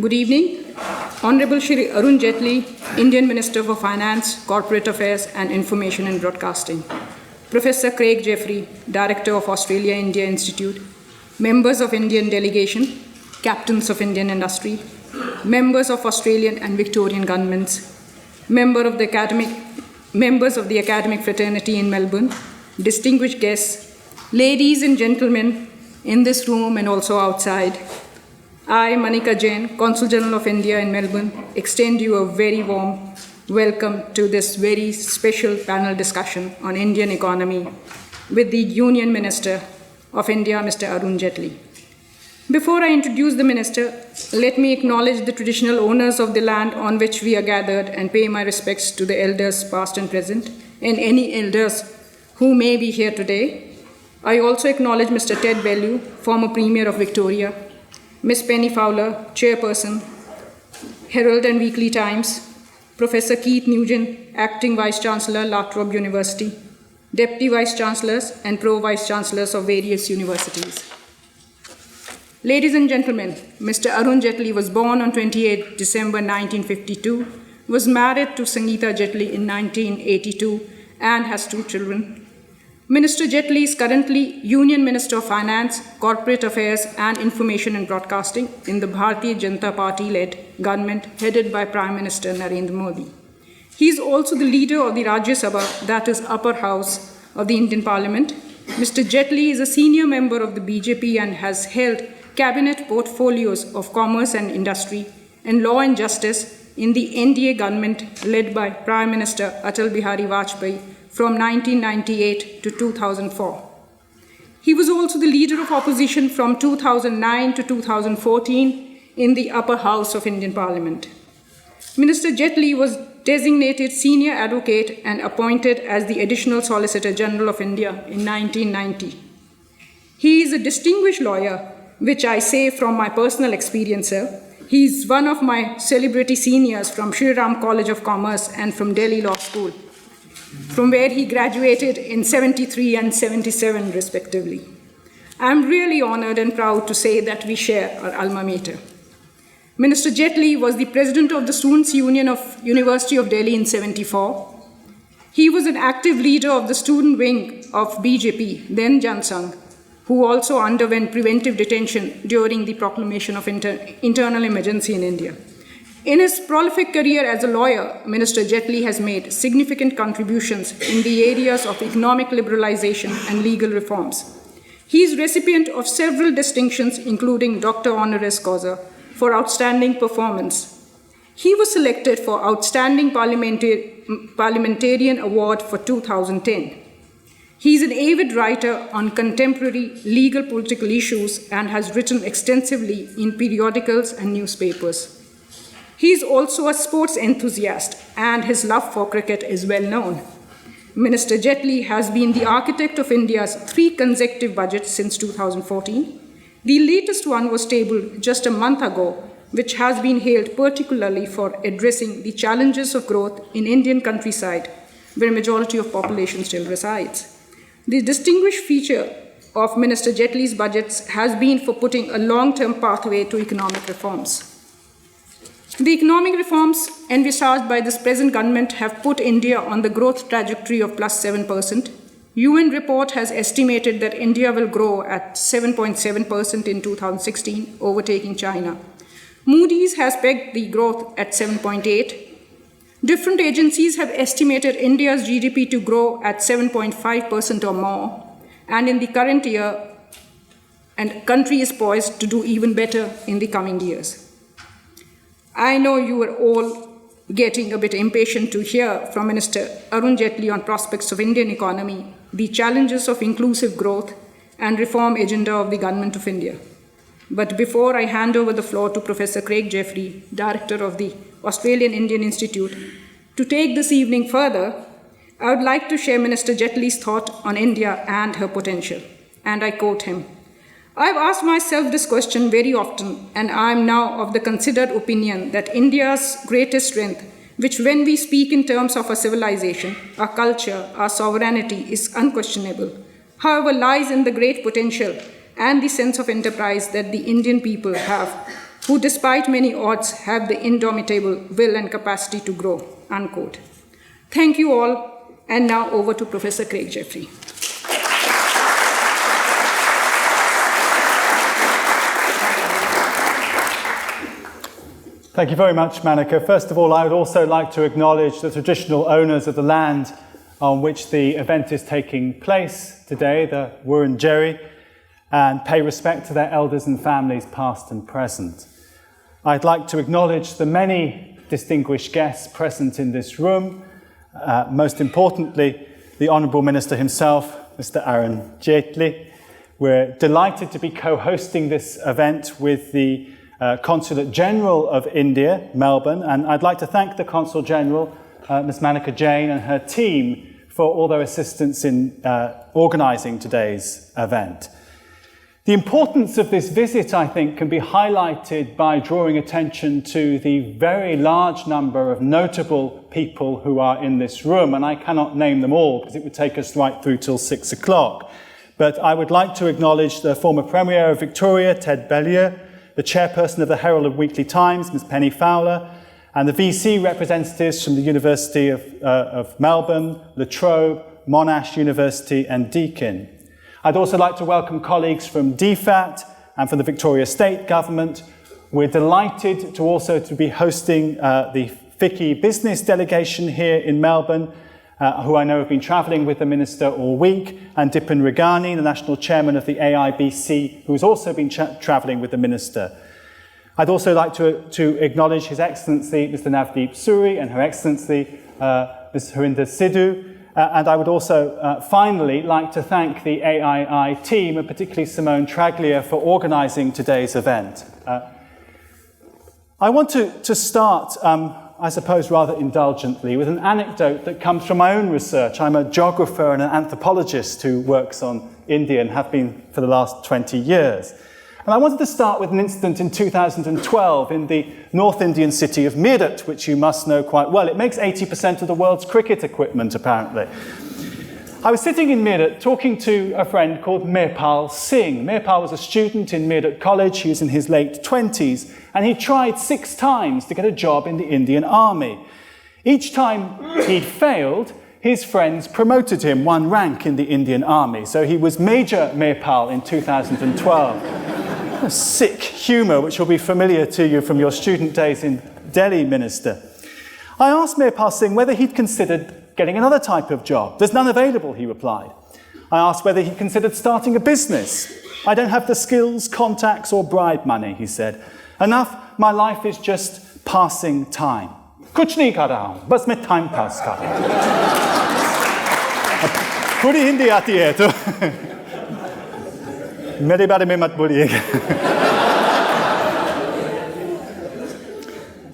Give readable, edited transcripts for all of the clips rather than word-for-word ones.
Good evening. Honorable Shri Arun Jaitley, Indian Minister for Finance, Corporate Affairs and Information and Broadcasting. Professor Craig Jeffrey, Director of Australia-India Institute. Members of Indian Delegation, Captains of Indian Industry, members of Australian and Victorian governments, members of the academic fraternity in Melbourne, distinguished guests, ladies and gentlemen in this room and also outside. I, Manika Jain, Consul General of India in Melbourne, extend you a very warm welcome to this very special panel discussion on Indian economy with the Union Minister of India, Mr. Arun Jaitley. Before I introduce the Minister, let me acknowledge the traditional owners of the land on which we are gathered and pay my respects to the elders past and present, and any elders who may be here today. I also acknowledge Mr. Ted Bellew, former Premier of Victoria, Ms. Penny Fowler, Chairperson, Herald and Weekly Times, Professor Keith Nugent, Acting Vice-Chancellor, La Trobe University, Deputy Vice-Chancellors and Pro-Vice-Chancellors of various universities. Ladies and gentlemen, Mr. Arun Jaitley was born on 28 December 1952, was married to Sangeeta Jaitley in 1982, and has 2 children. Minister Jaitley is currently Union Minister of Finance, Corporate Affairs and Information and Broadcasting in the Bharatiya Janata Party-led government headed by Prime Minister Narendra Modi. He is also the leader of the Rajya Sabha, that is upper house of the Indian Parliament. Mr. Jaitley is a senior member of the BJP and has held cabinet portfolios of commerce and industry and law and justice in the NDA government led by Prime Minister Atal Bihari Vajpayee from 1998 to 2004. He was also the leader of opposition from 2009 to 2014 in the upper house of Indian Parliament. Minister Jaitley was designated senior advocate and appointed as the Additional Solicitor General of India in 1990. He is a distinguished lawyer, which I say from my personal experience, sir. He is one of my celebrity seniors from Shri Ram College of Commerce and from Delhi Law School, from where he graduated in 73 and 77 respectively. I'm really honored and proud to say that we share our alma mater. Minister Jaitley was the president of the Students' Union of University of Delhi in 74. He was an active leader of the student wing of BJP, then Jan Sangh, who also underwent preventive detention during the proclamation of internal emergency in India. In his prolific career as a lawyer, Minister Jaitley has made significant contributions in the areas of economic liberalization and legal reforms. He is recipient of several distinctions, including Doctor Honoris Causa, for outstanding performance. He was selected for Outstanding Parliamentarian Award for 2010. He is an avid writer on contemporary legal political issues and has written extensively in periodicals and newspapers. He is also a sports enthusiast, and his love for cricket is well known. Minister Jaitley has been the architect of India's 3 consecutive budgets since 2014. The latest one was tabled just a month ago, which has been hailed particularly for addressing the challenges of growth in Indian countryside, where a majority of population still resides. The distinguished feature of Minister Jaitley's budgets has been for putting a long-term pathway to economic reforms. The economic reforms envisaged by this present government have put India on the growth trajectory of plus 7%. UN report has estimated that India will grow at 7.7% in 2016, overtaking China. Moody's has pegged the growth at 7.8%. Different agencies have estimated India's GDP to grow at 7.5% or more, and in the current year, the country is poised to do even better in the coming years. I know you are all getting a bit impatient to hear from Minister Arun Jaitley on prospects of Indian economy, the challenges of inclusive growth, and reform agenda of the Government of India. But before I hand over the floor to Professor Craig Jeffrey, Director of the Australian Indian Institute, to take this evening further, I would like to share Minister Jaitley's thought on India and her potential. And I quote him, "I've asked myself this question very often, and I am now of the considered opinion that India's greatest strength, which when we speak in terms of our civilization, our culture, our sovereignty, is unquestionable, however, lies in the great potential and the sense of enterprise that the Indian people have who despite many odds have the indomitable will and capacity to grow, unquote. Thank you all, and now over to Professor Craig Jeffrey. Thank you very much, Manika. First of all, I would also like to acknowledge the traditional owners of the land on which the event is taking place today, the Wurundjeri, and pay respect to their elders and families past and present. I'd like to acknowledge the many distinguished guests present in this room, most importantly, the Honourable Minister himself, Mr. Arun Jaitley. We're delighted to be co-hosting this event with the Consulate General of India, Melbourne, and I'd like to thank the Consul General, Ms. Manika Jain, and her team for all their assistance in organising today's event. The importance of this visit, I think, can be highlighted by drawing attention to the very large number of notable people who are in this room, and I cannot name them all because it would take us right through till 6 o'clock. But I would like to acknowledge the former Premier of Victoria, Ted Bellier, the chairperson of the Herald and Weekly Times, Ms. Penny Fowler, and the VC representatives from the University of Melbourne, La Trobe, Monash University and Deakin. I'd also like to welcome colleagues from DFAT and from the Victoria State Government. We're delighted to also to be hosting the FICCI business delegation here in Melbourne, who I know have been travelling with the Minister all week, and Dipin Regani, the National Chairman of the AIBC, who has also been travelling with the Minister. I'd also like to acknowledge His Excellency Mr. Navdeep Suri and Her Excellency Ms. Harinder Sidhu. And I would also finally like to thank the AII team, and particularly Simone Traglia, for organising today's event. I want to start, I suppose rather indulgently, with an anecdote that comes from my own research. I'm a geographer and an anthropologist who works on India and have been for the last 20 years. And I wanted to start with an incident in 2012 in the North Indian city of Meerut, which you must know quite well. It makes 80% of the world's cricket equipment, apparently. I was sitting in Meerut talking to a friend called Mirpal Singh. Mirpal was a student in Meerut College. He was in his late 20s, and he tried 6 times to get a job in the Indian Army. Each time he'd failed, his friends promoted him 1 rank in the Indian Army. So he was Major Mirpal in 2012. A sick humour, which will be familiar to you from your student days in Delhi, Minister. I asked Mirpal Singh whether he'd considered getting another type of job. There's none available, he replied. I asked whether he considered starting a business. I don't have the skills, contacts or bribe money, he said. Enough, my life is just passing time. Kuch nahi kar raha hoon, bas main time pass kar raha hoon. Thodi Hindi aati hai to मेरे बारे में मत बोलिएगा.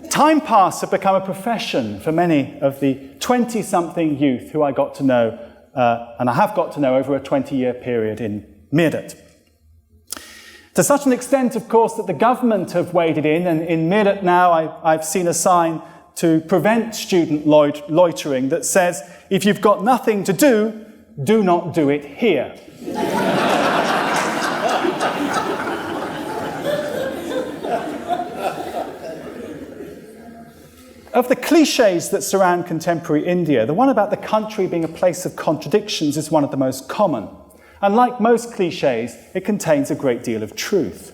Time pass have become a profession for many of the 20-something youth who I got to know, and I have got to know over a 20-year period in Meerut. To such an extent, of course, that the government have waded in, and in Meerut now I've seen a sign to prevent student loitering that says, if you've got nothing to do not do it here. Of the cliches that surround contemporary India, the one about the country being a place of contradictions is one of the most common. And like most cliches, it contains a great deal of truth.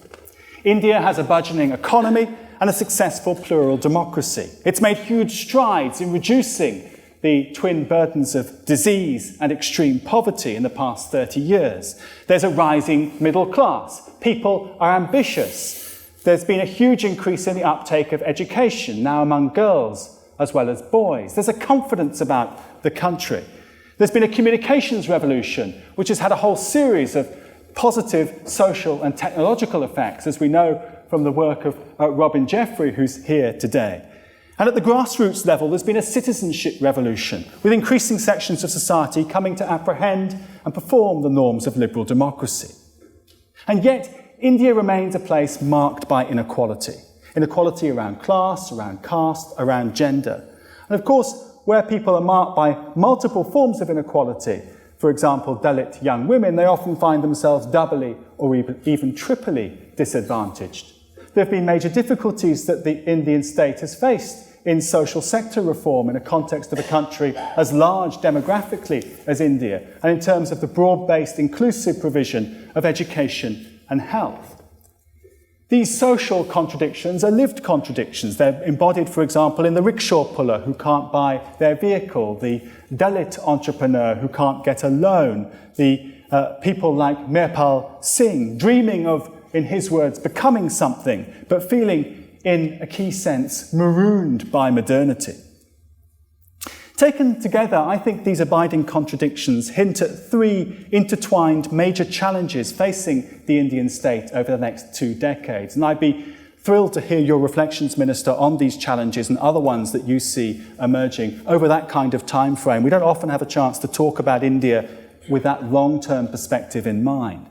India has a burgeoning economy and a successful plural democracy. It's made huge strides in reducing the twin burdens of disease and extreme poverty in the past 30 years. There's a rising middle class. People are ambitious. There's been a huge increase in the uptake of education, now among girls as well as boys. There's a confidence about the country. There's been a communications revolution, which has had a whole series of positive social and technological effects, as we know from the work of Robin Jeffrey, who's here today. And at the grassroots level, there's been a citizenship revolution, with increasing sections of society coming to apprehend and perform the norms of liberal democracy. And yet, India remains a place marked by inequality. Inequality around class, around caste, around gender. And of course, where people are marked by multiple forms of inequality, for example, Dalit young women, they often find themselves doubly or even triply disadvantaged. there have been major difficulties that the Indian state has faced in social sector reform in a context of a country as large demographically as India, and in terms of the broad-based inclusive provision of education and health. These social contradictions are lived contradictions. They're embodied, for example, in the rickshaw puller who can't buy their vehicle, the Dalit entrepreneur who can't get a loan, the people like Mirpal Singh dreaming of, in his words, becoming something, but feeling in a key sense, marooned by modernity. Taken together, I think these abiding contradictions hint at three intertwined major challenges facing the Indian state over the next 2 decades. And I'd be thrilled to hear your reflections, Minister, on these challenges and other ones that you see emerging over that kind of time frame. We don't often have a chance to talk about India with that long-term perspective in mind.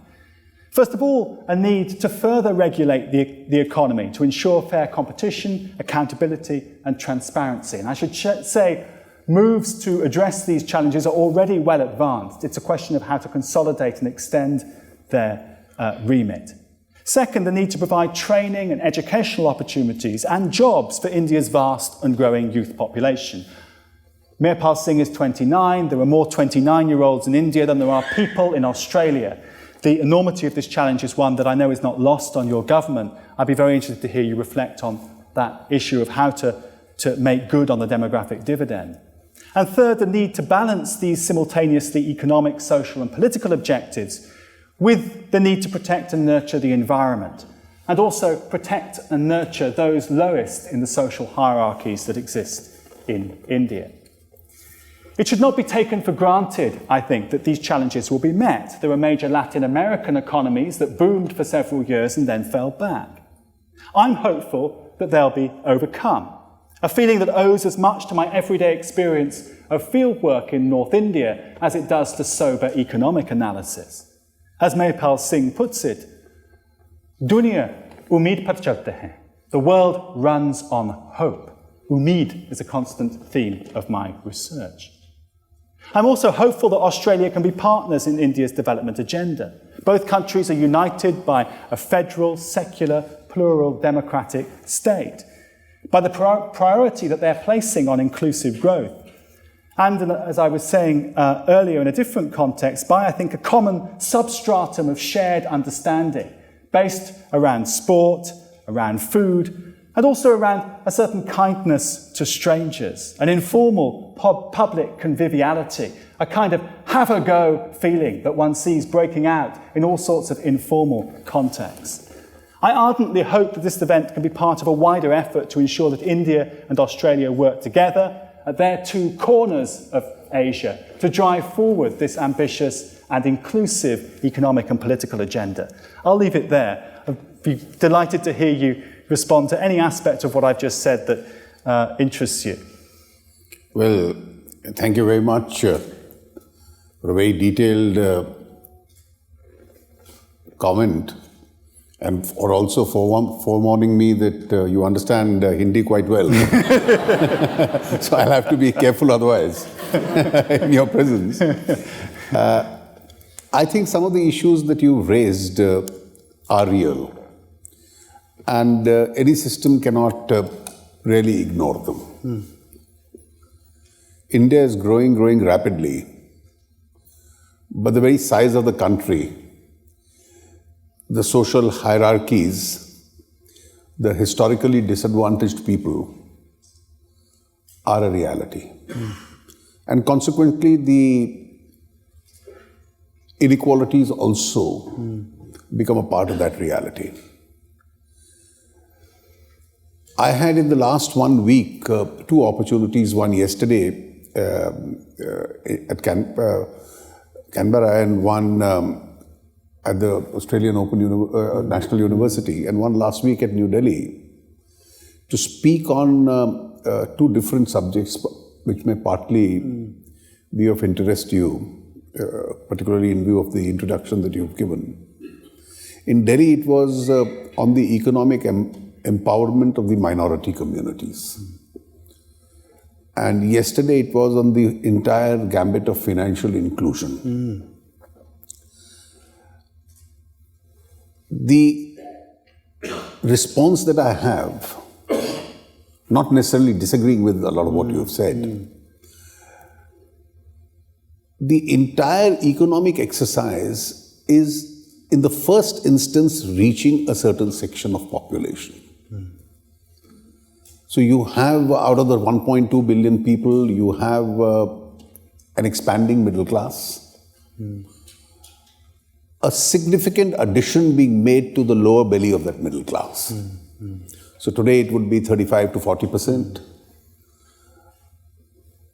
First of all, a need to further regulate the economy to ensure fair competition, accountability, and transparency. And I should say, moves to address these challenges are already well advanced. It's a question of how to consolidate and extend their remit. Second, the need to provide training and educational opportunities and jobs for India's vast and growing youth population. Mirpal Singh is 29. There are more 29-year-olds in India than there are people in Australia. The enormity of this challenge is one that I know is not lost on your government. I'd be very interested to hear you reflect on that issue of how to make good on the demographic dividend. And third, the need to balance these simultaneously economic, social and political objectives with the need to protect and nurture the environment, and also protect and nurture those lowest in the social hierarchies that exist in India. It should not be taken for granted, I think, that these challenges will be met. There were major Latin American economies that boomed for several years and then fell back. I'm hopeful that they'll be overcome. A feeling that owes as much to my everyday experience of fieldwork in North India as it does to sober economic analysis. As Mirpal Singh puts it, Dunya umeed par chalte hain. The world runs on hope. Umeed is a constant theme of my research. I'm also hopeful that Australia can be partners in India's development agenda. Both countries are united by a federal, secular, plural, democratic state, by the priority that they're placing on inclusive growth, and, as I was saying earlier in a different context, by, I think, a common substratum of shared understanding based around sport, around food, and also around a certain kindness to strangers, an informal public conviviality, a kind of have-a-go feeling that one sees breaking out in all sorts of informal contexts. I ardently hope that this event can be part of a wider effort to ensure that India and Australia work together at their two corners of Asia to drive forward this ambitious and inclusive economic and political agenda. I'll leave it there. I'd be delighted to hear you respond to any aspect of what I've just said that interests you. Well, thank you very much for a very detailed comment, and for also forewarning me that you understand Hindi quite well. So I'll have to be careful otherwise in your presence. I think some of the issues that you've raised are real. And any system cannot really ignore them. India is growing rapidly, but the very size of the country, the social hierarchies, the historically disadvantaged people are a reality. And consequently, the inequalities also become a part of that reality. I had in the last 1 week 2 opportunities, one yesterday at Canberra and one at the Australian Open National University, and one last week at New Delhi, to speak on 2 different subjects which may partly be of interest to you, particularly in view of the introduction that you've given. In Delhi, it was on the economic empowerment of the minority communities. And yesterday it was on the entire gambit of financial inclusion. The response that I have, not necessarily disagreeing with a lot of what you have said, the entire economic exercise is, in the first instance, reaching a certain section of population. So you have, out of the 1.2 billion people, you have an expanding middle class, a significant addition being made to the lower belly of that middle class. So today it would be 35 to 40%.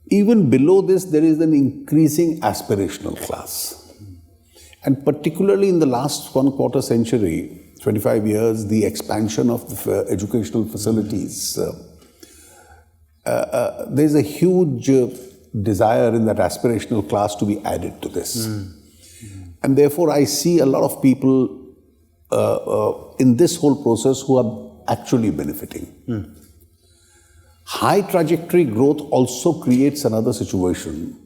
Even below this, there is an increasing aspirational class. And particularly in the last 1/4 century, 25 years, the expansion of the educational facilities, there's a huge desire in that aspirational class to be added to this. And therefore, I see a lot of people in this whole process who are actually benefiting. High trajectory growth also creates another situation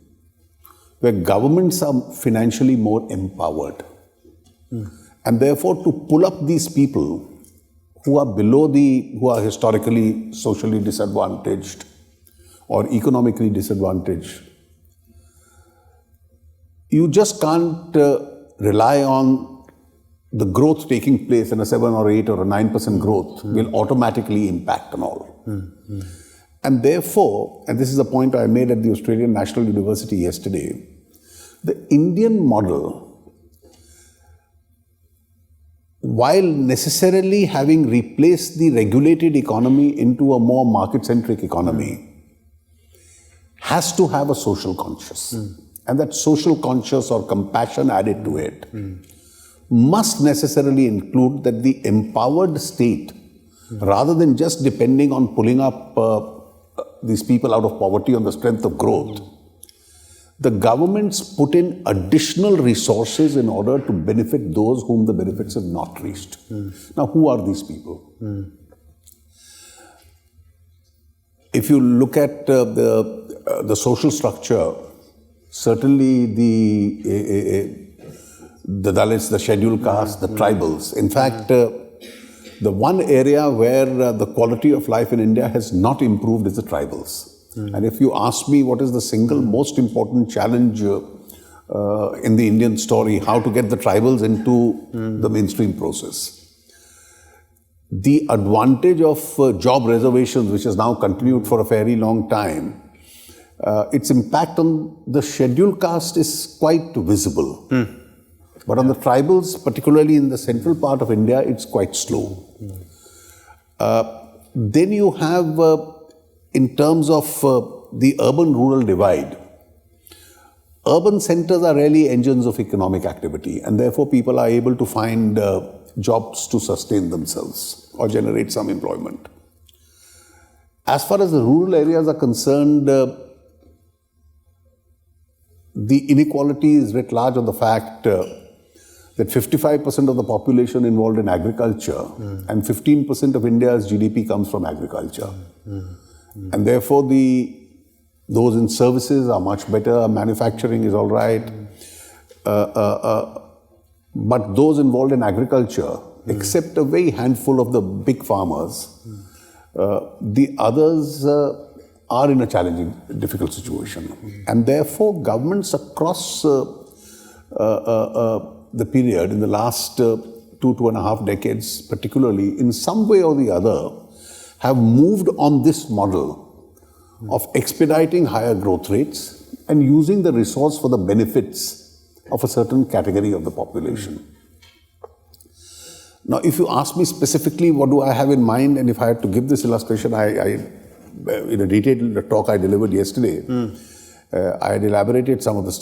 where governments are financially more empowered. And therefore, to pull up these people who are who are historically socially disadvantaged or economically disadvantaged, you just can't rely on the growth taking place, and a 7 or 8 or a 9% growth will automatically impact on all. And therefore, and this is a point I made at the Australian National University yesterday, the Indian model, while necessarily having replaced the regulated economy into a more market-centric economy, has to have a social conscious. And that social conscious or compassion added to it must necessarily include that the empowered state, rather than just depending on pulling up these people out of poverty on the strength of growth, the governments put in additional resources in order to benefit those whom the benefits have not reached. Now, who are these people? If you look at the social structure, certainly the Dalits, the scheduled castes, the tribals. In fact, the one area where the quality of life in India has not improved is the tribals. And if you ask me what is the single most important challenge in the Indian story, how to get the tribals into the mainstream process, the advantage of job reservations, which has now continued for a very long time, its impact on the scheduled caste is quite visible. But on the tribals, particularly in the central part of India, it's quite slow. Then you have, in terms of the urban-rural divide, urban centers are really engines of economic activity, and therefore people are able to find jobs to sustain themselves or generate some employment. As far as the rural areas are concerned, the inequality is writ large on the fact that 55% of the population involved in agriculture and 15% of India's GDP comes from agriculture. And therefore, those in services are much better, manufacturing is all right. But those involved in agriculture, except a very handful of the big farmers, the others are in a challenging, difficult situation. And therefore, governments across the period, in the last 2.5 decades particularly, in some way or the other, have moved on this model of expediting higher growth rates and using the resource for the benefits of a certain category of the population. Now, if you ask me specifically what do I have in mind, and if I had to give this illustration, in a detailed talk I delivered yesterday, I had elaborated some of the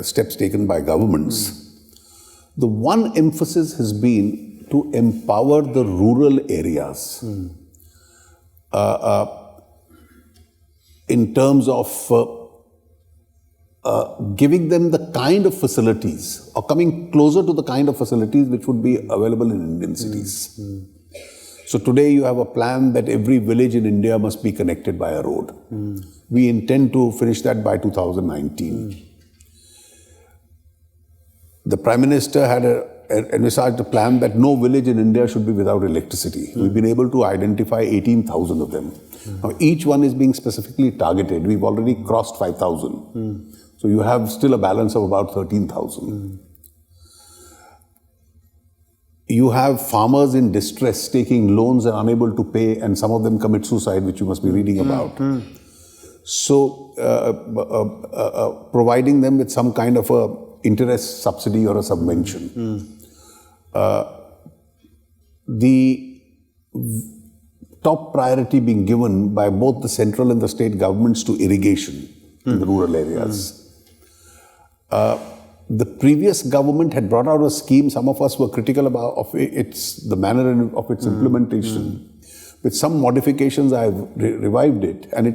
steps taken by governments. The one emphasis has been to empower the rural areas in terms of giving them the kind of facilities, or coming closer to the kind of facilities which would be available in Indian cities. So today you have a plan that every village in India must be connected by a road. We intend to finish that by 2019. The Prime Minister had envisaged a plan that no village in India should be without electricity. We've been able to identify 18,000 of them. Now, each one is being specifically targeted. We've already crossed 5,000. So you have still a balance of about 13,000. You have farmers in distress taking loans and unable to pay, and some of them commit suicide, which you must be reading about. So, providing them with some kind of a interest subsidy or a subvention. The top priority being given by both the central and the state governments to irrigation in the rural areas. The previous government had brought out a scheme. Some of us were critical about the manner of its implementation. With some modifications, I have revived it, and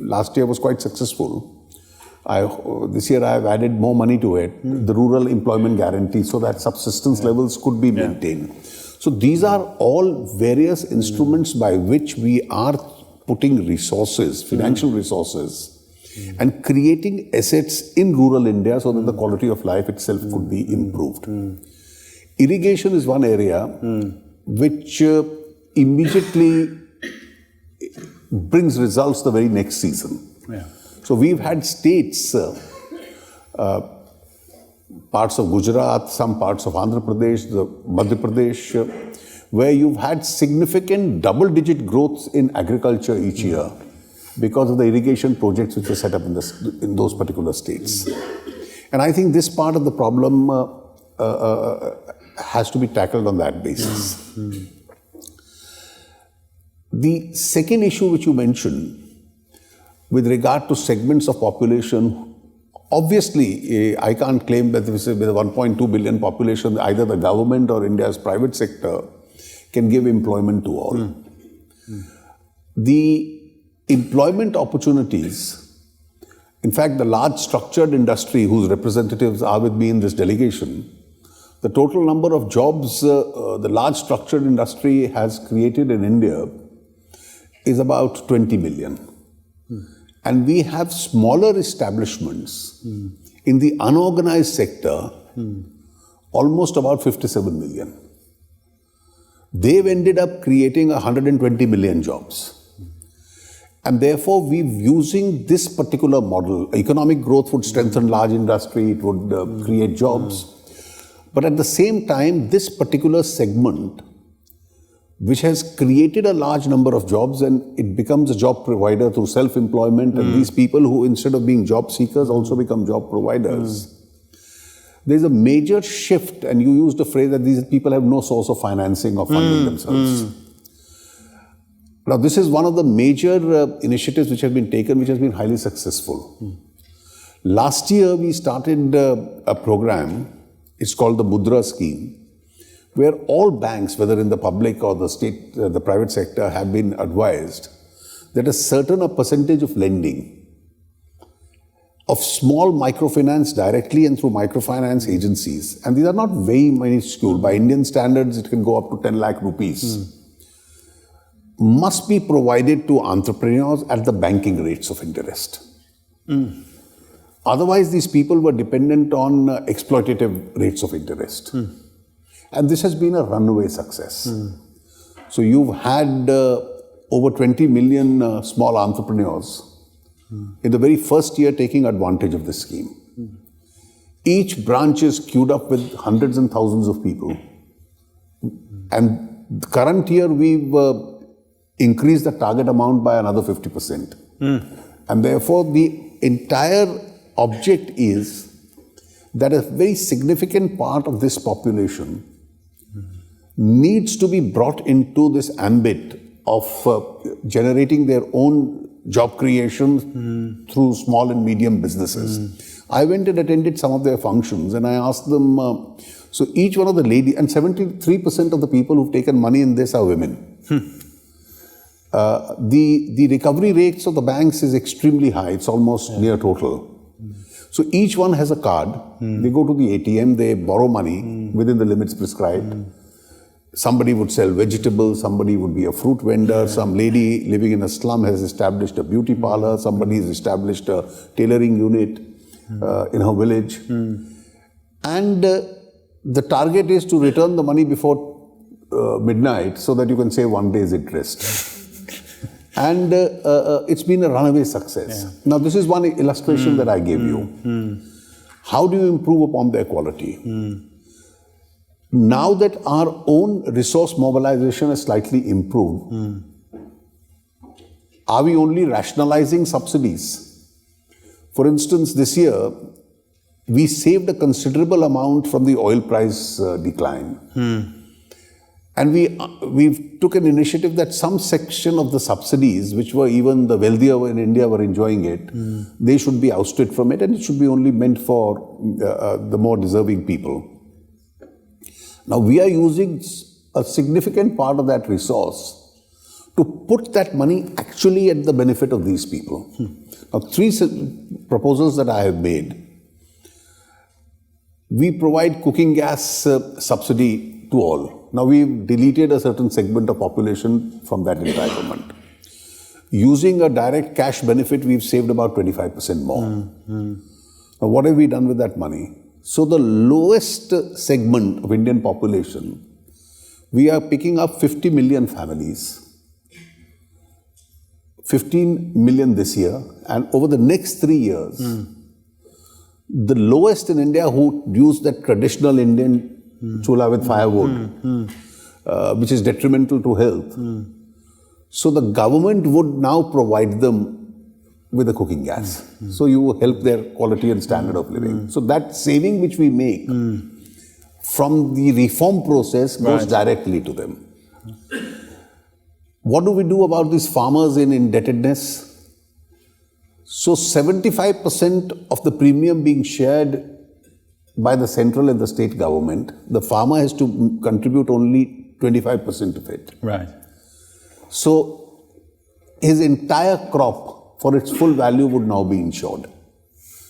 last year was quite successful. This year I have added more money to it, the rural employment guarantee, so that subsistence levels could be maintained. So these are all various instruments by which we are putting resources, financial resources, and creating assets in rural India so that the quality of life itself could be improved. Irrigation is one area which immediately brings results the very next season. So we've had states, parts of Gujarat, some parts of Andhra Pradesh, Madhya Pradesh, where you've had significant double-digit growth in agriculture each year because of the irrigation projects which were set up in those particular states. And I think this part of the problem has to be tackled on that basis. The second issue which you mentioned, with regard to segments of population, obviously, I can't claim that with a 1.2 billion population, either the government or India's private sector can give employment to all. The employment opportunities, in fact, the large structured industry whose representatives are with me in this delegation, the total number of jobs the large structured industry has created in India is about 20 million. And we have smaller establishments in the unorganized sector, almost about 57 million. They've ended up creating 120 million jobs. And therefore, we're using this particular model. Economic growth would strengthen large industry, it would create jobs. But at the same time, this particular segment, which has created a large number of jobs, and it becomes a job provider through self-employment, and these people who, instead of being job seekers, also become job providers. There's a major shift, and you used the phrase that these people have no source of financing or funding themselves. Now, this is one of the major initiatives which have been taken, which has been highly successful. Last year, we started a program, it's called the Mudra scheme, where all banks, whether in the public or the state, the private sector, have been advised that a certain percentage of lending of small microfinance directly and through microfinance agencies, and these are not very minuscule, by Indian standards it can go up to 10 lakh rupees, must be provided to entrepreneurs at the banking rates of interest. Otherwise, these people were dependent on exploitative rates of interest. And this has been a runaway success. So you've had over 20 million small entrepreneurs in the very first year taking advantage of this scheme. Each branch is queued up with hundreds and thousands of people. And the current year, we've increased the target amount by another 50%. And therefore, the entire object is that a very significant part of this population needs to be brought into this ambit of generating their own job creation through small and medium businesses. I went and attended some of their functions, and I asked them, so each one of the ladies, and 73% of the people who've taken money in this are women. The recovery rates of the banks is extremely high. It's almost near total. So each one has a card. They go to the ATM, they borrow money within the limits prescribed. Somebody would sell vegetables, somebody would be a fruit vendor, some lady living in a slum has established a beauty parlor, somebody has established a tailoring unit in her village. And the target is to return the money before midnight so that you can save one day's interest. And it's been a runaway success. Yeah. Now, this is one illustration that I gave you. How do you improve upon the equality? Now that our own resource mobilization has slightly improved, are we only rationalizing subsidies? For instance, this year, we saved a considerable amount from the oil price decline. And we took an initiative that some section of the subsidies, which were even the wealthier in India were enjoying it, they should be ousted from it, and it should be only meant for the more deserving people. Now, we are using a significant part of that resource to put that money actually at the benefit of these people. Now, three proposals that I have made. We provide cooking gas subsidy to all. Now, we've deleted a certain segment of population from that entitlement. Using a direct cash benefit, we've saved about 25% more. Now, what have we done with that money? So, the lowest segment of Indian population, we are picking up 50 million families. 15 million this year, and over the next 3 years, the lowest in India who use that traditional Indian chula with firewood, which is detrimental to health. So the government would now provide them with a cooking gas. So you help their quality and standard of living. So that saving which we make from the reform process goes directly to them. What do we do about these farmers in indebtedness? So 75% of the premium being shared by the central and the state government, the farmer has to contribute only 25% of it. Right. So his entire crop for its full value would now be insured.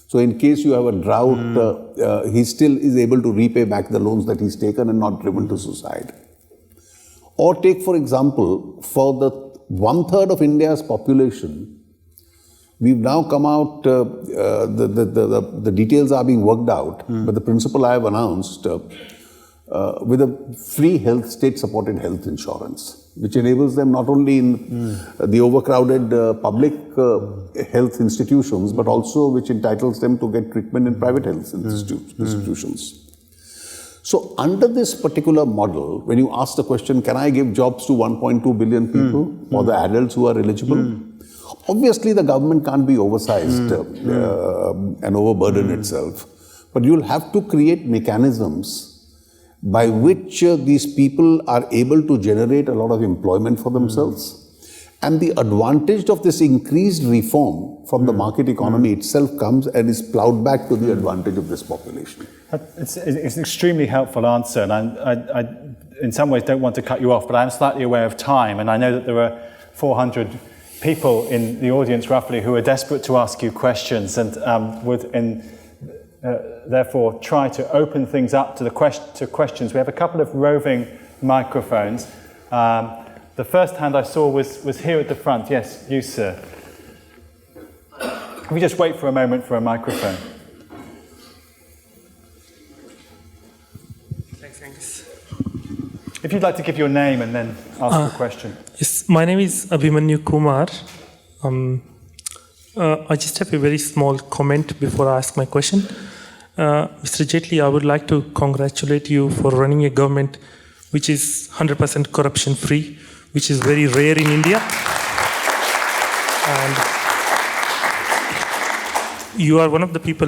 So in case you have a drought, he still is able to repay back the loans that he's taken and not driven to suicide. Or take, for example, for the 1/3 of India's population, we've now come out, the details are being worked out, but the principle I have announced with a free health, state-supported health insurance, which enables them not only in the overcrowded public health institutions, but also which entitles them to get treatment in private health institutions. So under this particular model, when you ask the question, can I give jobs to 1.2 billion people or the adults who are eligible? Obviously, the government can't be oversized and overburden itself. But you'll have to create mechanisms by which these people are able to generate a lot of employment for themselves. And the advantage of this increased reform from the market economy itself comes and is plowed back to the advantage of this population. It's an extremely helpful answer, and I in some ways don't want to cut you off, but I'm slightly aware of time, and I know that there are 400 people in the audience roughly who are desperate to ask you questions, and would therefore try to open things up to questions. We have a couple of roving microphones. The first hand I saw was here at the front. Yes, you, sir. Can we just wait for a moment for a microphone? Thanks. If you'd like to give your name and then ask the question. Yes, my name is Abhimanyu Kumar. I just have a very small comment before I ask my question. Mr. Jaitley, I would like to congratulate you for running a government which is 100% corruption-free, which is very rare in India. And you are one of the people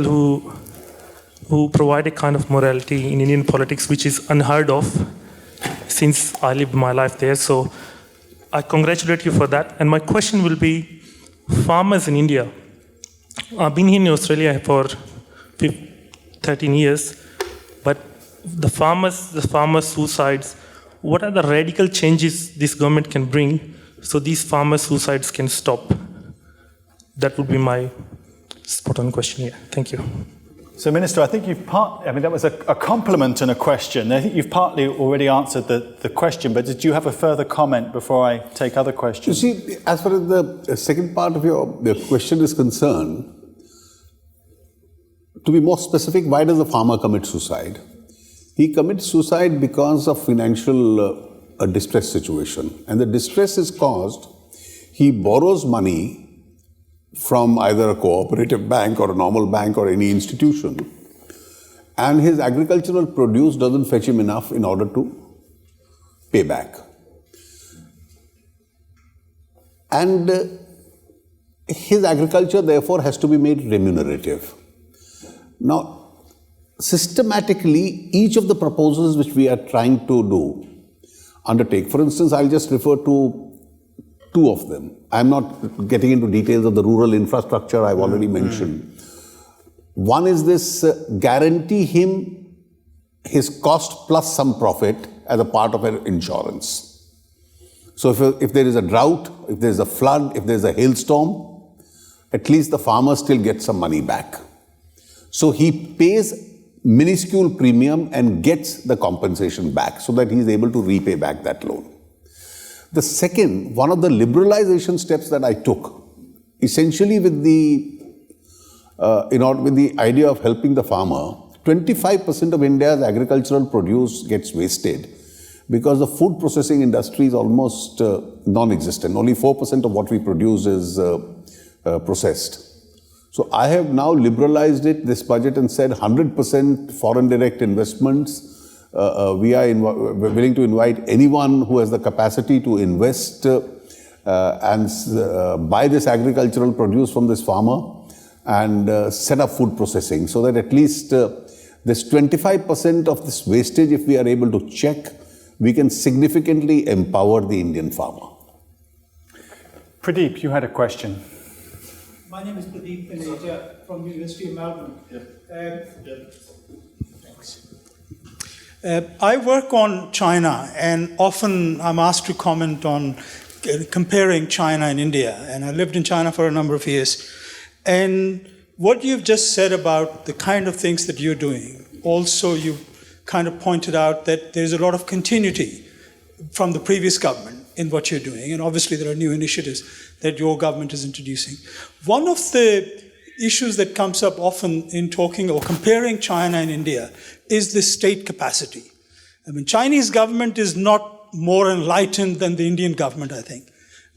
who provide a kind of morality in Indian politics which is unheard of since I lived my life there. So I congratulate you for that. And my question will be, farmers in India. I've been here in Australia for 13 years, but the farmers' suicides, what are the radical changes this government can bring so these farmers' suicides can stop? That would be my spot-on question here. Thank you. So, Minister, I think that was a compliment and a question. I think you've partly already answered the question, but did you have a further comment before I take other questions? You see, as far as the second part of your question is concerned, to be more specific, why does a farmer commit suicide? He commits suicide because of financial distress situation. And the distress is caused, he borrows money from either a cooperative bank or a normal bank or any institution, and his agricultural produce doesn't fetch him enough in order to pay back. And his agriculture, therefore, has to be made remunerative. Now, systematically, each of the proposals which we are trying to undertake, for instance, I'll just refer to two of them. I'm not getting into details of the rural infrastructure I've already mentioned. One is this guarantee him his cost plus some profit as a part of an insurance. So if there is a drought, if there is a flood, if there is a hailstorm, at least the farmer still gets some money back. So he pays minuscule premium and gets the compensation back so that he is able to repay back that loan. The second, one of the liberalization steps that I took, essentially with the idea of helping the farmer, 25% of India's agricultural produce gets wasted because the food processing industry is almost non-existent. Only 4% of what we produce is processed. So I have now liberalized this budget, and said 100% foreign direct investments. We are willing to invite anyone who has the capacity to invest and buy this agricultural produce from this farmer and set up food processing, so that at least this 25% of this wastage, if we are able to check, we can significantly empower the Indian farmer. Pradeep, you had a question. My name is Pradeep Paneja from the University of Melbourne. I work on China, and often I'm asked to comment on comparing China and India. And I lived in China for a number of years. And what you've just said about the kind of things that you're doing, also you kind of pointed out that there's a lot of continuity from the previous government in what you're doing. And obviously there are new initiatives that your government is introducing. One of the issues that comes up often in talking or comparing China and India is the state capacity. I mean, Chinese government is not more enlightened than the Indian government, I think.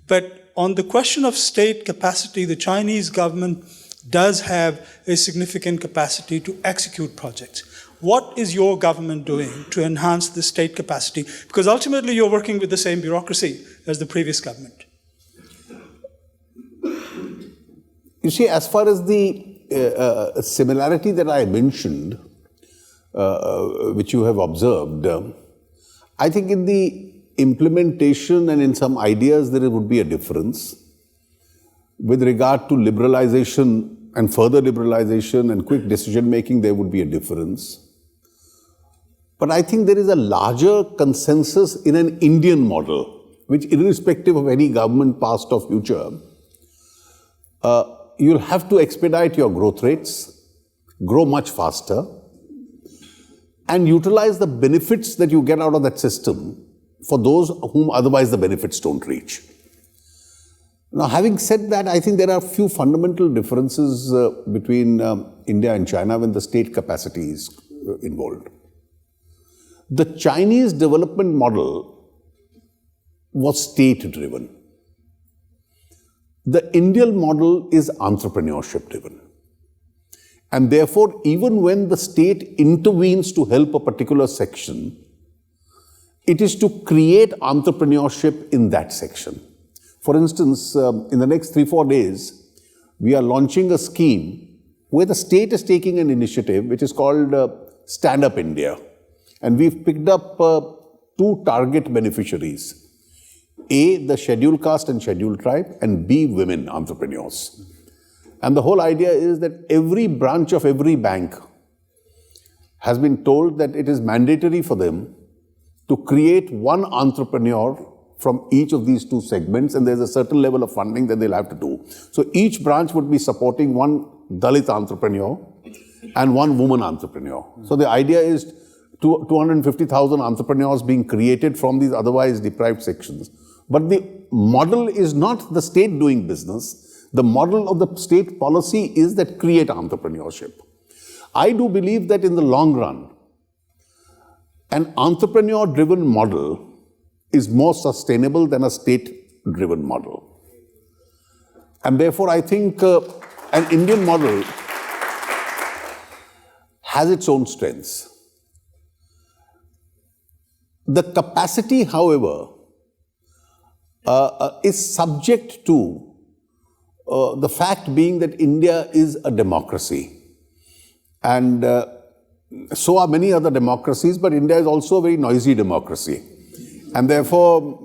But on the question of state capacity, the Chinese government does have a significant capacity to execute projects. What is your government doing to enhance the state capacity? Because ultimately you're working with the same bureaucracy as the previous government. You see, as far as the similarity that I mentioned, which you have observed, I think in the implementation and in some ideas there would be a difference. With regard to liberalization and further liberalization and quick decision making, there would be a difference. But I think there is a larger consensus in an Indian model, which irrespective of any government past or future, you'll have to expedite your growth rates, grow much faster, and utilize the benefits that you get out of that system for those whom otherwise the benefits don't reach. Now, having said that, I think there are a few fundamental differences between India and China when the state capacity is involved. The Chinese development model was state-driven. The Indian model is entrepreneurship-driven. And therefore, even when the state intervenes to help a particular section, it is to create entrepreneurship in that section. For instance, in the next 3-4 days, we are launching a scheme where the state is taking an initiative which is called Stand Up India. And we've picked up 2 target beneficiaries. A, the scheduled caste and scheduled tribe, and B, women entrepreneurs. And the whole idea is that every branch of every bank has been told that it is mandatory for them to create one entrepreneur from each of these 2 segments, and there's a certain level of funding that they'll have to do. So each branch would be supporting one Dalit entrepreneur and one woman entrepreneur. So the idea is 250,000 entrepreneurs being created from these otherwise deprived sections. But the model is not the state doing business. The model of the state policy is that create entrepreneurship. I do believe that in the long run, an entrepreneur-driven model is more sustainable than a state-driven model. And therefore, I think an Indian model has its own strengths. The capacity, however, is subject to the fact being that India is a democracy. And so are many other democracies, but India is also a very noisy democracy. And therefore,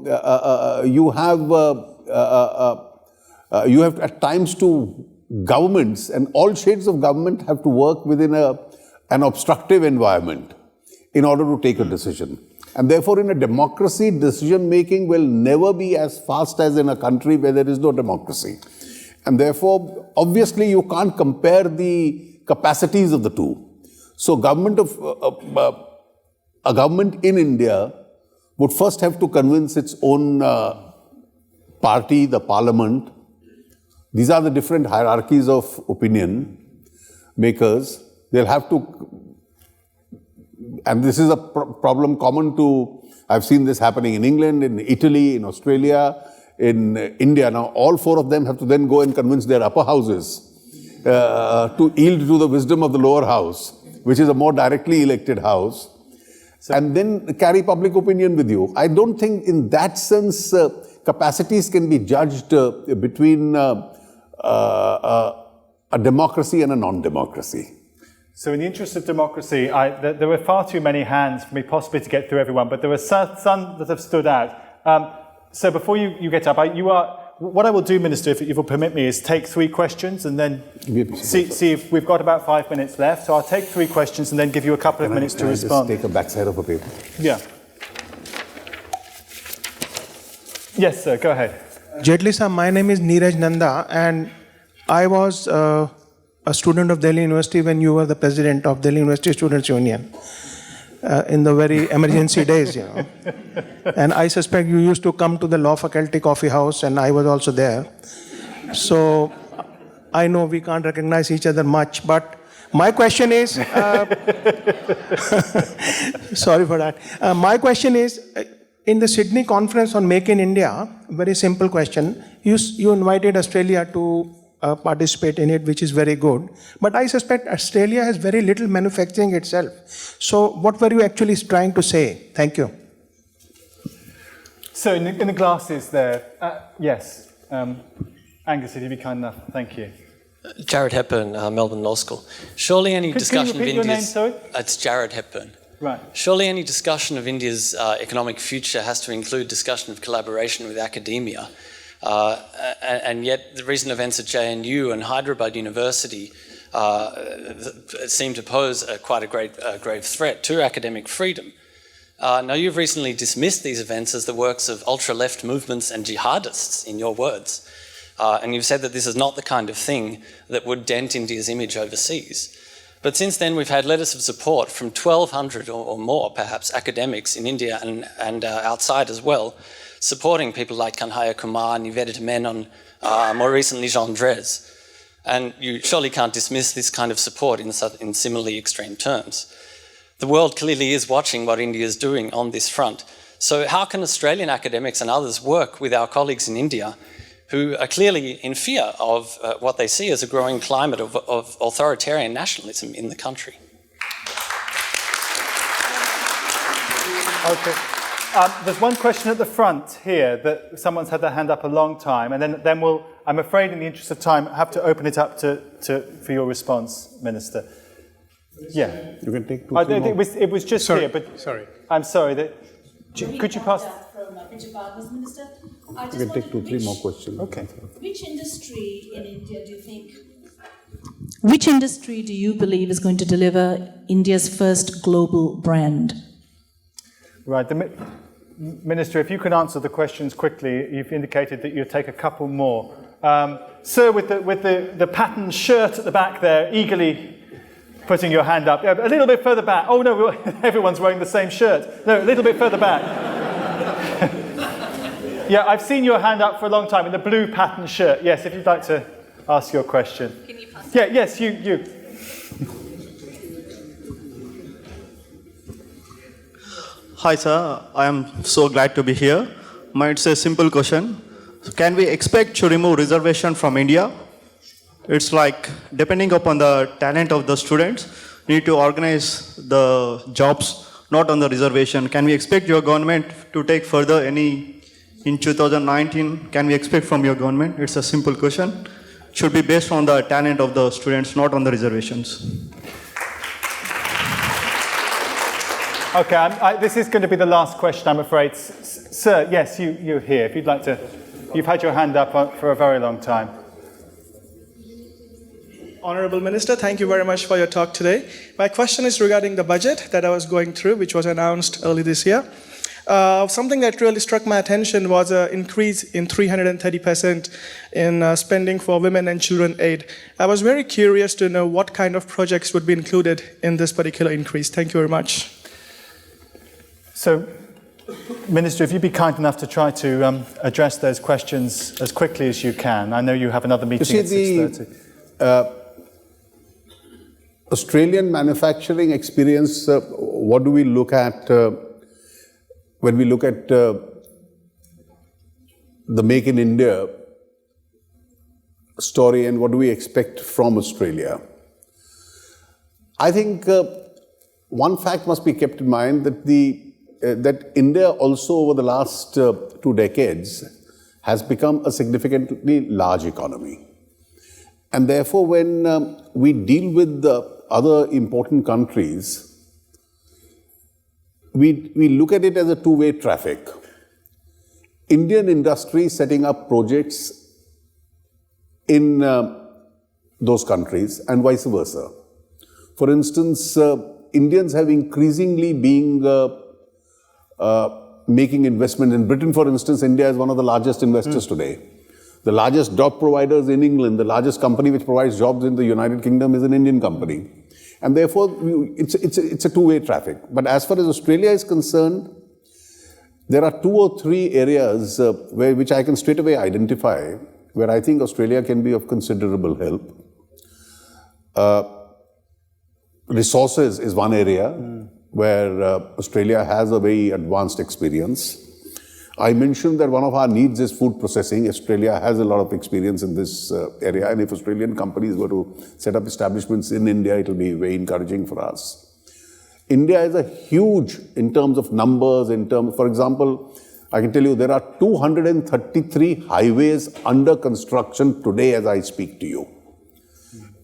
you have at times to governments, and all shades of government have to work within an obstructive environment in order to take a decision. And therefore, in a democracy, decision-making will never be as fast as in a country where there is no democracy. And therefore, obviously, you can't compare the capacities of the two. So, a government in India would first have to convince its own party, the parliament. These are the different hierarchies of opinion makers. They'll have to, and this is a problem common to, I've seen this happening in England, in Italy, in Australia, in India. Now, all four of them have to then go and convince their upper houses to yield to the wisdom of the lower house, which is a more directly elected house, and then carry public opinion with you. I don't think in that sense capacities can be judged between a democracy and a non-democracy. So in the interest of democracy, there were far too many hands for me possibly to get through everyone, but there were some that have stood out. So before you get up, what I will do, Minister, if you'll permit me, is take 3 questions and then see if we've got about 5 minutes left. So I'll take 3 questions and then give you a couple of minutes to respond. Just take a backside of a paper. Yeah. Yes, sir, go ahead. Jaitley sir, my name is Neeraj Nanda, and I was a student of Delhi University when you were the president of Delhi University Students' Union in the very emergency days, you know. And I suspect you used to come to the law faculty coffee house, and I was also there. So I know we can't recognize each other much, but my question is, sorry for that. My question is, in the Sydney conference on Make in India, very simple question, you invited Australia to participate in it, which is very good. But I suspect Australia has very little manufacturing itself. So what were you actually trying to say? Thank you. So in the glasses there, yes. Angus, if you'd be kind enough, thank you. Jared Hepburn, Melbourne Law School. Surely any discussion can you repeat of your India's... name, sorry? It's Jared Hepburn. Right. Surely any discussion of India's economic future has to include discussion of collaboration with academia. And yet the recent events at JNU and Hyderabad University seem to pose quite a grave threat to academic freedom. Now, you've recently dismissed these events as the works of ultra-left movements and jihadists, in your words. And you've said that this is not the kind of thing that would dent India's image overseas. But since then, we've had letters of support from 1,200 or more, perhaps, academics in India and outside as well, supporting people like Kanhaiya Kumar, Nivedita Menon, more recently Jean Drèze. And you surely can't dismiss this kind of support in similarly extreme terms. The world clearly is watching what India is doing on this front. So how can Australian academics and others work with our colleagues in India who are clearly in fear of what they see as a growing climate of authoritarian nationalism in the country? Okay. There's one question at the front here that someone's had their hand up a long time, and then we'll, I'm afraid in the interest of time, have to open it up for your response, Minister. Yeah. You can take 2 more. It was just here, but Sorry. I'm sorry. Could you pass? Minister. You can take 2, 3 more questions. Okay. Which industry in India do you think? Which industry do you believe is going to deliver India's first global brand? Right. Minister, if you can answer the questions quickly, you've indicated that you'll take a couple more. Sir, with the patterned shirt at the back there, eagerly putting your hand up. Yeah, a little bit further back. Oh no, everyone's wearing the same shirt. No, a little bit further back. Yeah, I've seen your hand up for a long time in the blue patterned shirt. Yes, if you'd like to ask your question. Can you pass? Yeah, yes, you. Hi, sir. I am so glad to be here. It's a simple question. So can we expect to remove reservation from India? It's like, depending upon the talent of the students, need to organize the jobs, not on the reservation. Can we expect your government to take further any in 2019? Can we expect from your government? It's a simple question. It should be based on the talent of the students, not on the reservations. Okay, this is going to be the last question, I'm afraid. Sir, yes, you're here. If you'd like to, you've had your hand up for a very long time. Honorable Minister, thank you very much for your talk today. My question is regarding the budget that I was going through, which was announced early this year. Something that really struck my attention was an increase in 330% in spending for women and children aid. I was very curious to know what kind of projects would be included in this particular increase. Thank you very much. So, Minister, if you'd be kind enough to try to address those questions as quickly as you can. I know you have another meeting at 6:30. Australian manufacturing experience, what do we look at when we look at the Make in India story, and what do we expect from Australia? I think one fact must be kept in mind that that India also over the last 2 decades has become a significantly large economy. And therefore, when we deal with the other important countries, we look at it as a two-way traffic. Indian industry setting up projects in those countries and vice versa. For instance, Indians have increasingly been making investment in Britain. For instance, India is one of the largest investors today. The largest job providers in England, the largest company which provides jobs in the United Kingdom is an Indian company. And therefore, it's a two-way traffic. But as far as Australia is concerned, there are 2 or 3 areas which I can straight away identify where I think Australia can be of considerable help. Resources is one area where Australia has a very advanced experience. I mentioned that one of our needs is food processing. Australia has a lot of experience in this area, and if Australian companies were to set up establishments in India, it will be very encouraging for us. India is a huge, in terms of numbers, for example, I can tell you there are 233 highways under construction today as I speak to you.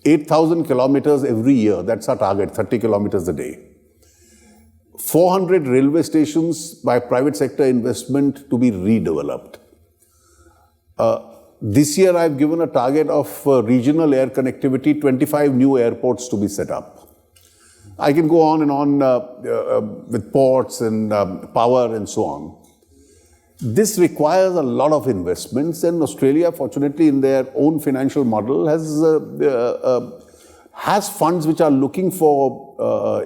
8,000 kilometers every year, that's our target, 30 kilometers a day. 400 railway stations by private sector investment to be redeveloped. This year I've given a target of regional air connectivity, 25 new airports to be set up. I can go on and on with ports and power and so on. This requires a lot of investments, and Australia, fortunately, in their own financial model, has funds which are looking for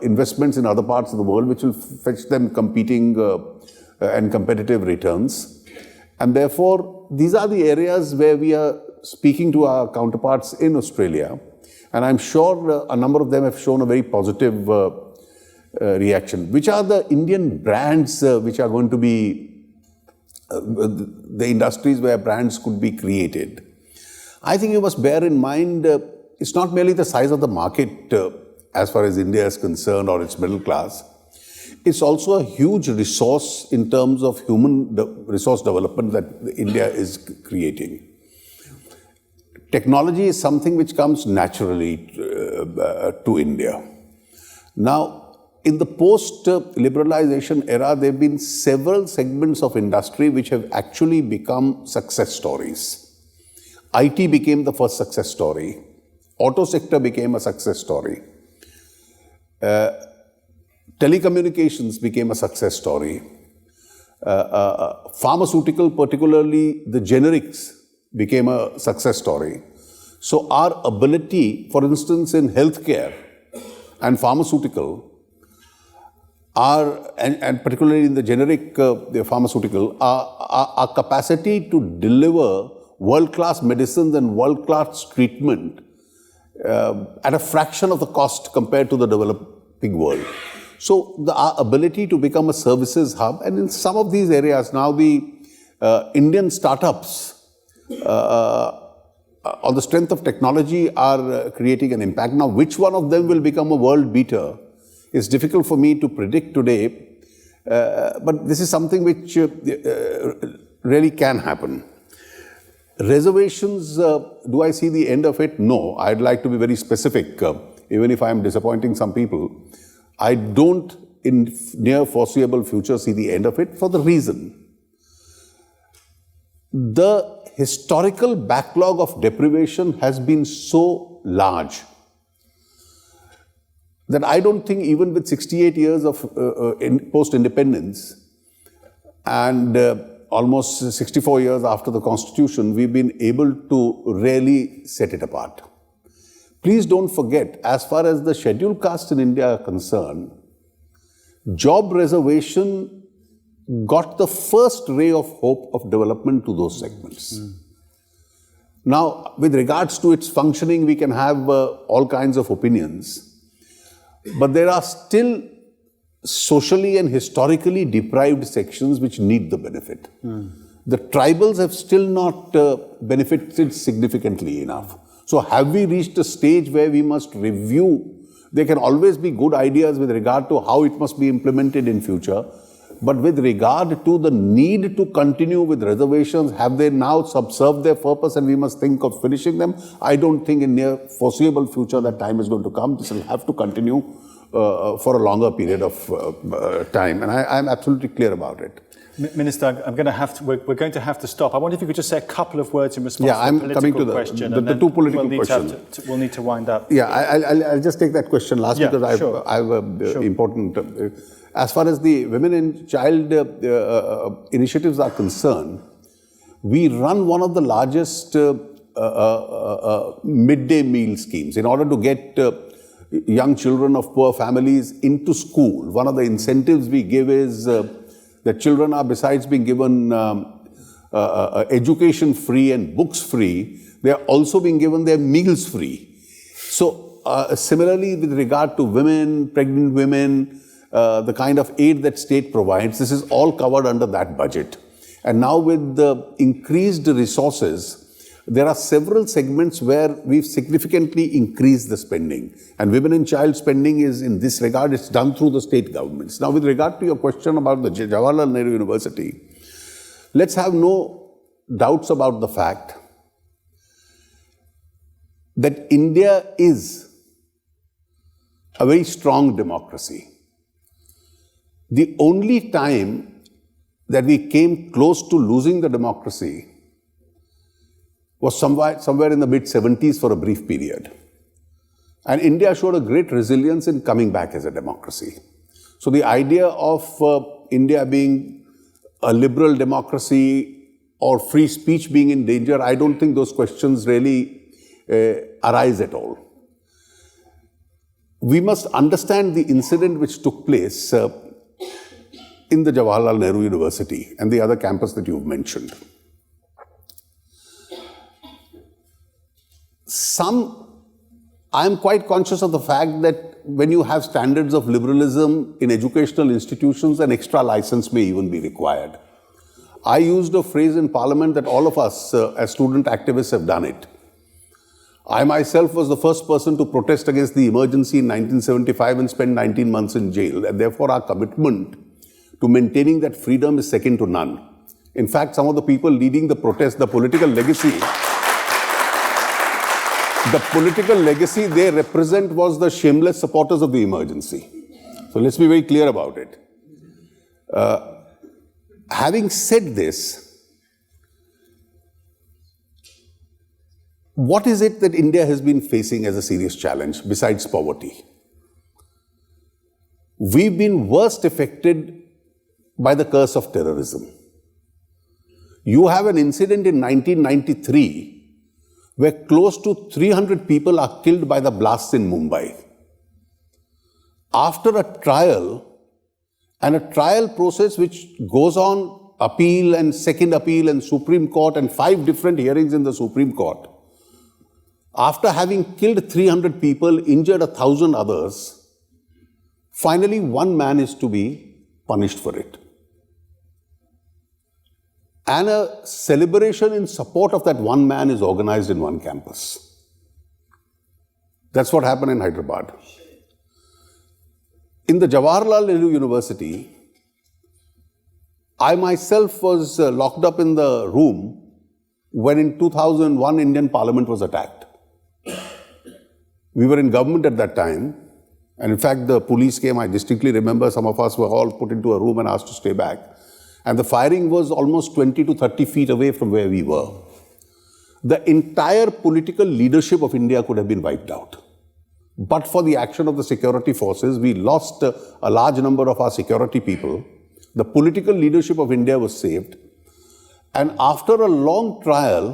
investments in other parts of the world, which will fetch them competing and competitive returns. And therefore, these are the areas where we are speaking to our counterparts in Australia. And I'm sure a number of them have shown a very positive reaction. Which are the Indian brands which are going to be the industries where brands could be created? I think you must bear in mind it's not merely the size of the market as far as India is concerned or its middle class. It's also a huge resource in terms of human resource development that India is creating. Technology is something which comes naturally to India. Now, in the post-liberalization era, there have been several segments of industry which have actually become success stories. IT became the first success story. Auto sector became a success story. Telecommunications became a success story. Pharmaceutical, particularly the generics, became a success story. So our ability, for instance, in healthcare and pharmaceutical, and particularly in the generic pharmaceutical, our capacity to deliver world-class medicines and world-class treatment at a fraction of the cost compared to the developing world. So our ability to become a services hub, and in some of these areas now the Indian startups on the strength of technology are creating an impact. Now, which one of them will become a world beater is difficult for me to predict today, but this is something which really can happen. Reservations, do I see the end of it? No. I'd like to be very specific, even if I am disappointing some people. I don't, in near foreseeable future, see the end of it for the reason. The historical backlog of deprivation has been so large that I don't think even with 68 years of post-independence and almost 64 years after the Constitution, we've been able to really set it apart. Please don't forget, as far as the scheduled castes in India are concerned, job reservation got the first ray of hope of development to those segments. Now, with regards to its functioning, we can have all kinds of opinions, but there are still socially and historically deprived sections which need the benefit. The tribals have still not benefited significantly enough. So have we reached a stage where we must review? There can always be good ideas with regard to how it must be implemented in future. But with regard to the need to continue with reservations, have they now subserved their purpose and we must think of finishing them? I don't think in near foreseeable future that time is going to come. This will have to continue for a longer period of time. And I'm absolutely clear about it. Minister, we're going to have to stop. I wonder if you could just say a couple of words in response to the political question. The two political questions. We'll need to wind up. Yeah, I'll just take that question last because I have important... As far as the women and child initiatives are concerned, we run one of the largest midday meal schemes. In order to get young children of poor families into school, one of the incentives we give is that children are, besides being given education free and books free, they are also being given their meals free. So similarly, with regard to women, pregnant women, the kind of aid that state provides, this is all covered under that budget. And now with the increased resources, there are several segments where we've significantly increased the spending. And women and child spending is, in this regard, it's done through the state governments. Now, with regard to your question about the Jawaharlal Nehru University, let's have no doubts about the fact that India is a very strong democracy. The only time that we came close to losing the democracy was somewhere in the mid-70s for a brief period. And India showed a great resilience in coming back as a democracy. So the idea of India being a liberal democracy or free speech being in danger, I don't think those questions really arise at all. We must understand the incident which took place in the Jawaharlal Nehru University and the other campus that you've mentioned. I am quite conscious of the fact that when you have standards of liberalism in educational institutions, an extra license may even be required. I used a phrase in Parliament that all of us as student activists have done it. I myself was the first person to protest against the emergency in 1975 and spend 19 months in jail. And therefore, our commitment to maintaining that freedom is second to none. In fact, some of the people leading the protest, the political legacy they represent was the shameless supporters of the emergency. So let's be very clear about it. Having said this, what is it that India has been facing as a serious challenge besides poverty? We've been worst affected by the curse of terrorism. You have an incident in 1993 where close to 300 people are killed by the blasts in Mumbai. After a trial, and a trial process which goes on, appeal and second appeal and Supreme Court and 5 different hearings in the Supreme Court, after having killed 300 people, injured 1,000 others, finally one man is to be punished for it. And a celebration in support of that one man is organized in one campus. That's what happened in Hyderabad. In the Jawaharlal Nehru University, I myself was locked up in the room when in 2001 Indian Parliament was attacked. We were in government at that time, and in fact the police came. I distinctly remember some of us were all put into a room and asked to stay back. And the firing was almost 20 to 30 feet away from where we were. The entire political leadership of India could have been wiped out. But for the action of the security forces, we lost a large number of our security people. The political leadership of India was saved. And after a long trial,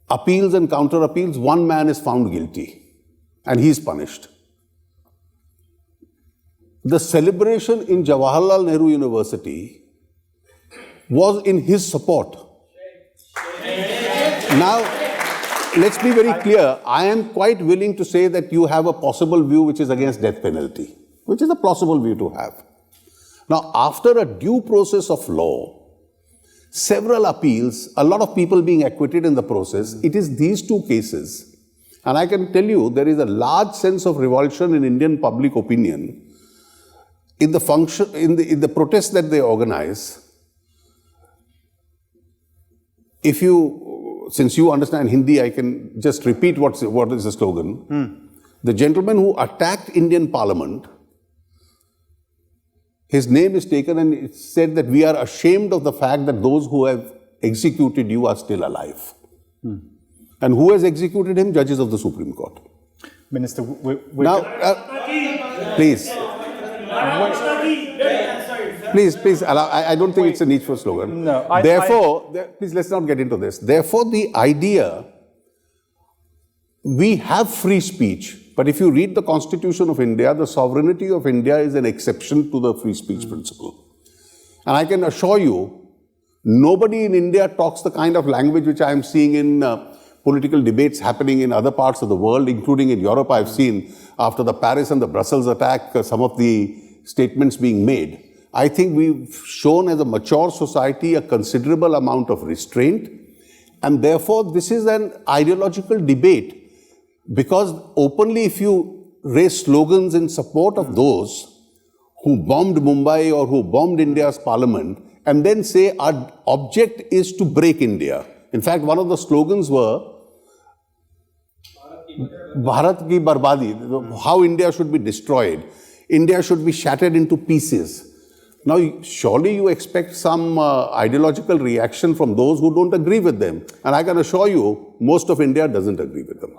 appeals and counter appeals, one man is found guilty and he is punished. The celebration in Jawaharlal Nehru University was in his support. Now, let's be very clear. I am quite willing to say that you have a possible view which is against death penalty, which is a plausible view to have. Now, after a due process of law, several appeals, a lot of people being acquitted in the process, it is these two cases. And I can tell you, there is a large sense of revulsion in Indian public opinion in the function, in the protests that they organize. If you, since you understand Hindi, I can just repeat what is the slogan. The gentleman who attacked Indian Parliament, his name is taken and it said that we are ashamed of the fact that those who have executed you are still alive. And who has executed him? Judges of the Supreme Court. Minister, now, please. Please, I don't think it's a needful slogan. No, please, let's not get into this. Therefore, the idea, we have free speech, but if you read the Constitution of India, the sovereignty of India is an exception to the free speech principle. And I can assure you, nobody in India talks the kind of language which I am seeing in political debates happening in other parts of the world, including in Europe. I've seen after the Paris and the Brussels attack, some of the statements being made. I think we've shown as a mature society a considerable amount of restraint, and therefore this is an ideological debate, because openly if you raise slogans in support of those who bombed Mumbai or who bombed India's parliament and then say our object is to break India. In fact, one of the slogans were Bharat ki barbadi, how India should be destroyed. India should be shattered into pieces. Now, surely you expect some ideological reaction from those who don't agree with them. And I can assure you, most of India doesn't agree with them.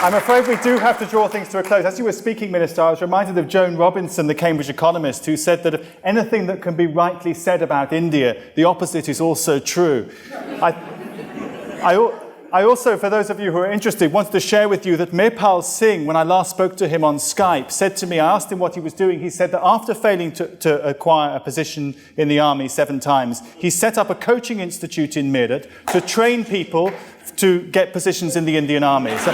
I'm afraid we do have to draw things to a close. As you were speaking, Minister, I was reminded of Joan Robinson, the Cambridge economist, who said that anything that can be rightly said about India, the opposite is also true. I also, for those of you who are interested, wanted to share with you that Mirpal Singh, when I last spoke to him on Skype, said to me, I asked him what he was doing, he said that after failing to acquire a position in the army 7 times, he set up a coaching institute in Meerut to train people to get positions in the Indian army. So,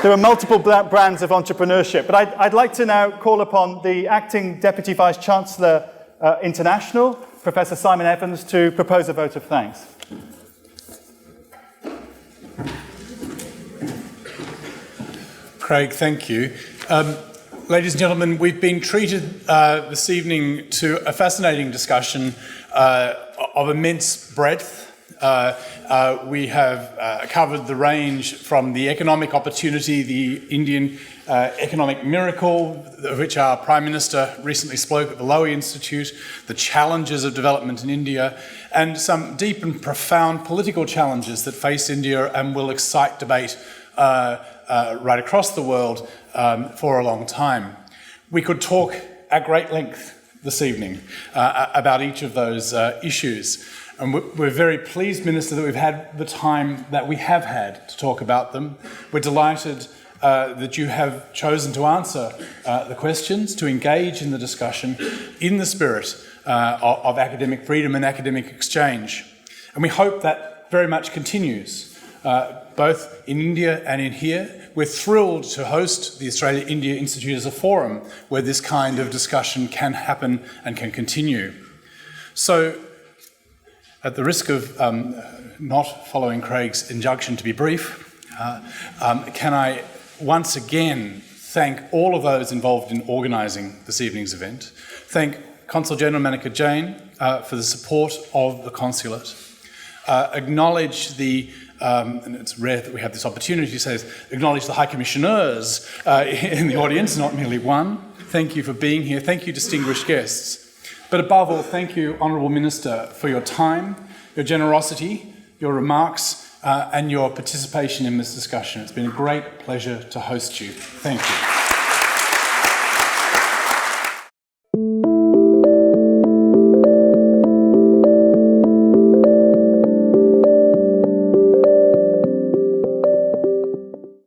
there are multiple brands of entrepreneurship, but I'd like to now call upon the Acting Deputy Vice-Chancellor International, Professor Simon Evans, to propose a vote of thanks. Craig, thank you. Ladies and gentlemen, we've been treated this evening to a fascinating discussion of immense breadth. We have covered the range from the economic opportunity, the Indian economic miracle, of which our Prime Minister recently spoke at the Lowy Institute, the challenges of development in India, and some deep and profound political challenges that face India and will excite debate right across the world for a long time. We could talk at great length this evening about each of those issues. And we're very pleased, Minister, that we've had the time that we have had to talk about them. We're delighted that you have chosen to answer the questions, to engage in the discussion in the spirit of academic freedom and academic exchange. And we hope that very much continues, both in India and in here. We're thrilled to host the Australia-India Institute as a forum where this kind of discussion can happen and can continue. So, at the risk of not following Craig's injunction to be brief, can I once again thank all of those involved in organising this evening's event, thank Consul General Manika Jain for the support of the Consulate, acknowledge the and it's rare that we have this opportunity to say this, acknowledge the High Commissioners in the audience, not merely one. Thank you for being here. Thank you, distinguished guests. But above all, thank you, Honourable Minister, for your time, your generosity, your remarks, and your participation in this discussion. It's been a great pleasure to host you. Thank you.